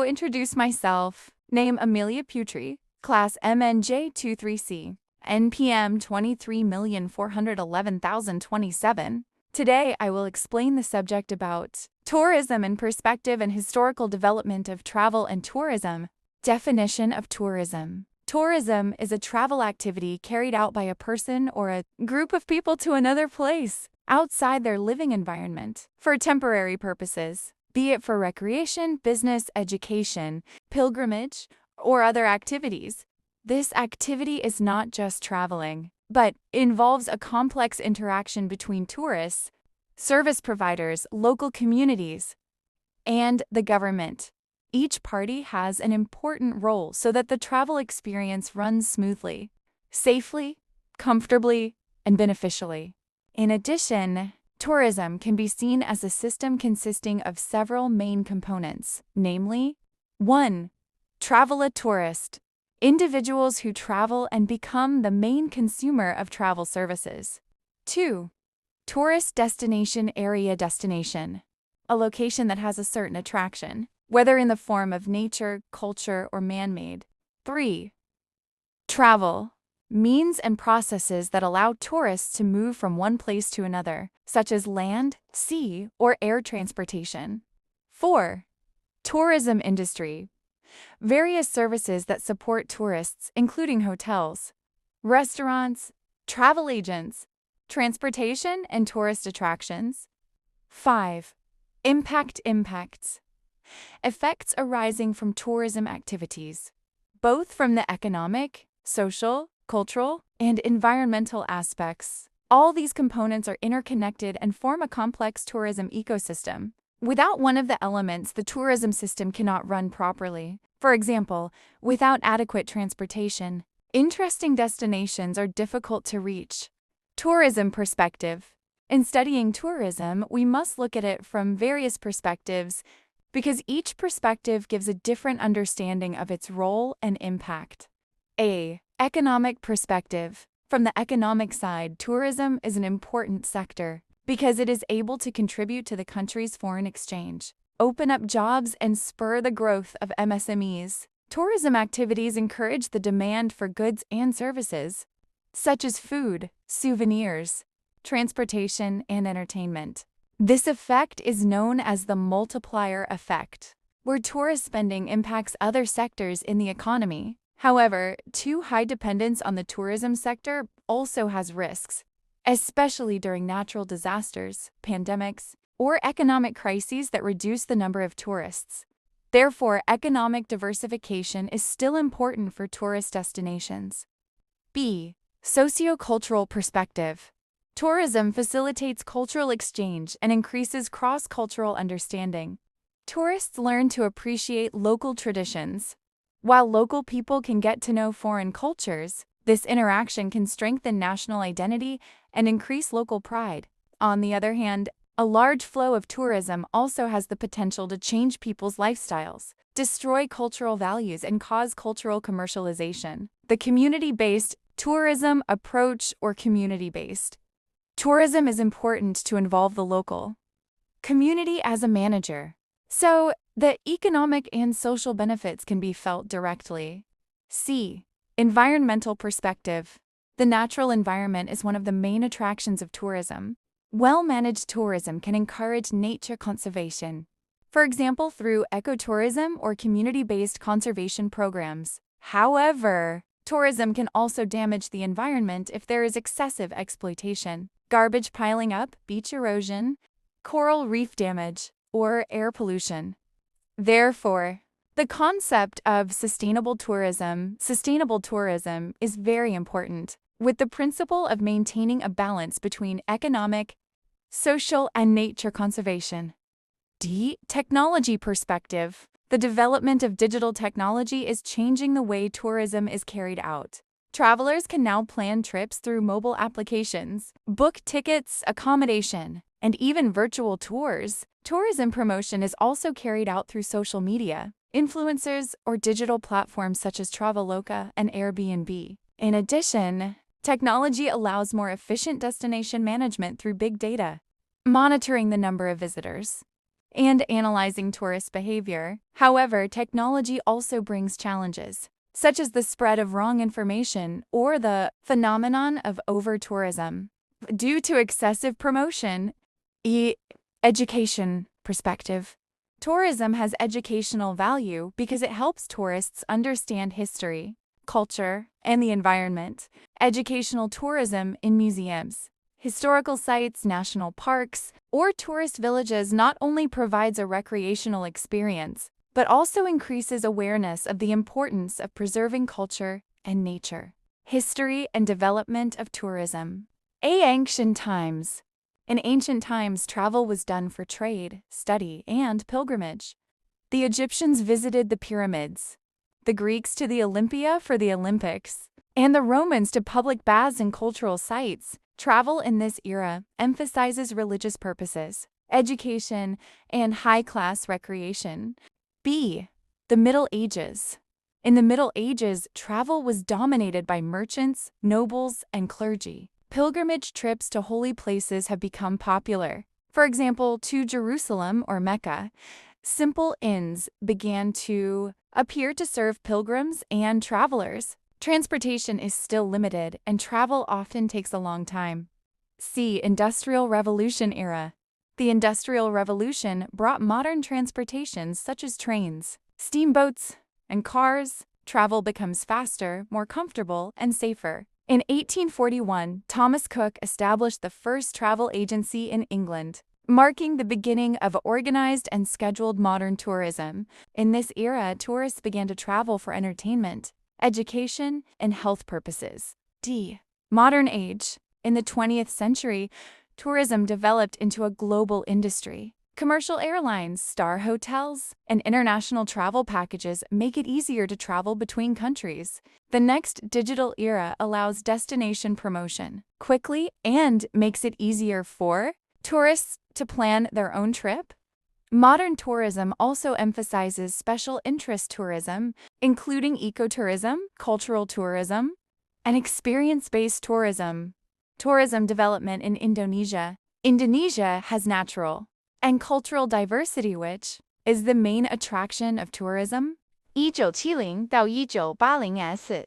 introduce myself. Name Amelia Putri, Class MNJ23C, NPM 23,411,027. Today, I will explain the subject about tourism in perspective and historical development of travel and tourism. Definition of tourism. Tourism is a travel activity carried out by a person or a group of people to another place outside their living environment for temporary purposes, be it for recreation, business, education, pilgrimage, or other activities. This activity is not just traveling, but involves a complex interaction between tourists, service providers, local communities, and the government. Each party has an important role so that the travel experience runs smoothly, safely, comfortably, and beneficially. In addition, tourism can be seen as a system consisting of several main components, namely, 1. Travel tourist, individuals who travel and become the main consumer of travel services. 2. Tourist destination area destination, a location that has a certain attraction, whether in the form of nature, culture, or man-made. 3. Travel, means and processes that allow tourists to move from one place to another, such as land, sea, or air transportation. 4. Tourism industry, various services that support tourists, including hotels, restaurants, travel agents, transportation, and tourist attractions. 5. Impacts, effects arising from tourism activities, both from the economic, social, cultural, and environmental aspects. All these components are interconnected and form a complex tourism ecosystem. Without one of the elements, the tourism system cannot run properly. For example, without adequate transportation, interesting destinations are difficult to reach. Tourism perspective. In studying tourism, we must look at it from various perspectives because each perspective gives a different understanding of its role and impact. A. Economic perspective. From the economic side, tourism is an important sector because it is able to contribute to the country's foreign exchange, open up jobs, and spur the growth of MSMEs. Tourism activities encourage the demand for goods and services, such as food, souvenirs, transportation, and entertainment. This effect is known as the multiplier effect, where tourist spending impacts other sectors in the economy. However, too high dependence on the tourism sector also has risks, especially during natural disasters, pandemics, or economic crises that reduce the number of tourists. Therefore, economic diversification is still important for tourist destinations. B. Sociocultural perspective. Tourism facilitates cultural exchange and increases cross-cultural understanding. Tourists learn to appreciate local traditions. While local people can get to know foreign cultures, this interaction can strengthen national identity and increase local pride. On the other hand, a large flow of tourism also has the potential to change people's lifestyles, destroy cultural values, and cause cultural commercialization. The community-based tourism approach or community-based tourism is important to involve the local community as a manager, so the economic and social benefits can be felt directly. C. Environmental perspective. The natural environment is one of the main attractions of tourism. Well-managed tourism can encourage nature conservation, for example, through ecotourism or community-based conservation programs. However, tourism can also damage the environment if there is excessive exploitation, garbage piling up, beach erosion, coral reef damage, or air pollution. Therefore, the concept of sustainable tourism is very important, with the principle of maintaining a balance between economic, social, and nature conservation. D. Technology perspective. The development of digital technology is changing the way tourism is carried out. Travelers can now plan trips through mobile applications, book tickets, accommodation, and even virtual tours. Tourism promotion is also carried out through social media, influencers, or digital platforms such as Traveloka and Airbnb. In addition, technology allows more efficient destination management through big data, monitoring the number of visitors, and analyzing tourist behavior. However, technology also brings challenges, such as the spread of wrong information or the phenomenon of over-tourism. Due to excessive promotion, education perspective. Tourism has educational value because it helps tourists understand history, culture, and the environment. Educational tourism in museums, historical sites, national parks, or tourist villages not only provides a recreational experience, but also increases awareness of the importance of preserving culture and nature. History and development of tourism. Ancient times. In ancient times, travel was done for trade, study, and pilgrimage. The Egyptians visited the pyramids, the Greeks to the Olympia for the Olympics, and the Romans to public baths and cultural sites. Travel in this era emphasizes religious purposes, education, and high-class recreation. B. The Middle Ages. In the Middle Ages, travel was dominated by merchants, nobles, and clergy. Pilgrimage trips to holy places have become popular. For example, to Jerusalem or Mecca, simple inns began to appear to serve pilgrims and travelers. Transportation is still limited, and travel often takes a long time. C. Industrial Revolution era. The Industrial Revolution brought modern transportations such as trains, steamboats, and cars. Travel becomes faster, more comfortable, and safer. In 1841, Thomas Cook established the first travel agency in England, marking the beginning of organized and scheduled modern tourism. In this era, tourists began to travel for entertainment, education, and health purposes. D. Modern age. In the 20th century, tourism developed into a global industry. Commercial airlines, star hotels, and international travel packages make it easier to travel between countries. The next digital era allows destination promotion quickly and makes it easier for tourists to plan their own trip. Modern tourism also emphasizes special interest tourism, including ecotourism, cultural tourism, and experience-based tourism. Tourism development in Indonesia. Indonesia has natural and cultural diversity, which is the main attraction of tourism. 1970到1980年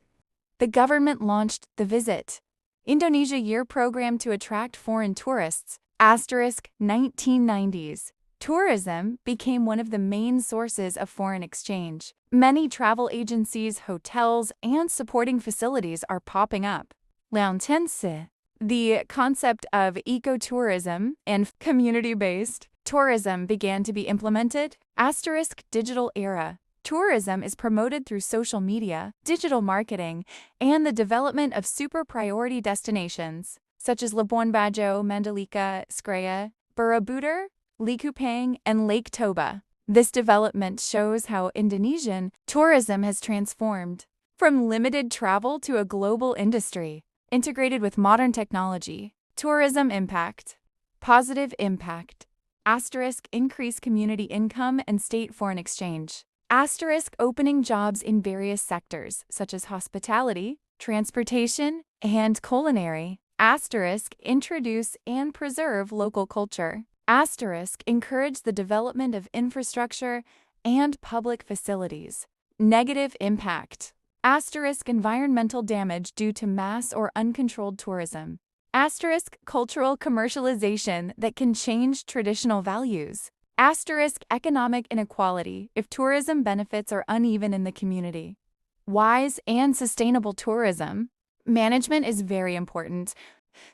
The government launched the Visit Indonesia Year program to attract foreign tourists. Asterisk 1990s. Tourism became one of the main sources of foreign exchange. Many travel agencies, hotels, and supporting facilities are popping up. 2010 The concept of ecotourism and community-based tourism began to be implemented. Asterisk digital era. Tourism is promoted through social media, digital marketing, and the development of super priority destinations, such as Labuan Bajo, Mandalika, Skrea, Borobudur, Likupang, and Lake Toba. This development shows how Indonesian tourism has transformed from limited travel to a global industry, integrated with modern technology. Tourism impact. Positive impact. Asterisk increase community income and state foreign exchange. Asterisk opening jobs in various sectors, such as hospitality, transportation, and culinary. Asterisk introduce and preserve local culture. Asterisk encourage the development of infrastructure and public facilities. Negative impact. Asterisk environmental damage due to mass or uncontrolled tourism. Asterisk cultural commercialization that can change traditional values. Asterisk economic inequality if tourism benefits are uneven in the community. Wise and sustainable tourism. Management is very important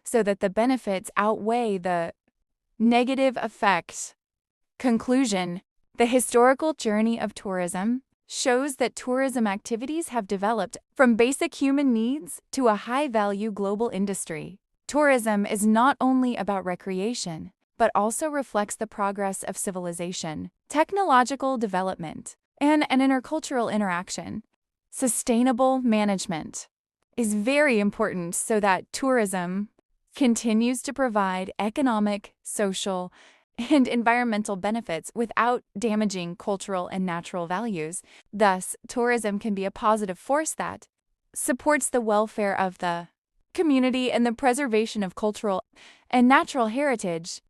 so that the benefits outweigh the negative effects. Conclusion. The historical journey of tourism shows that tourism activities have developed from basic human needs to a high-value global industry. Tourism is not only about recreation, but also reflects the progress of civilization, technological development, and an intercultural interaction. Sustainable management is very important so that tourism continues to provide economic, social, and environmental benefits without damaging cultural and natural values. Thus, tourism can be a positive force that supports the welfare of the community and the preservation of cultural and natural heritage.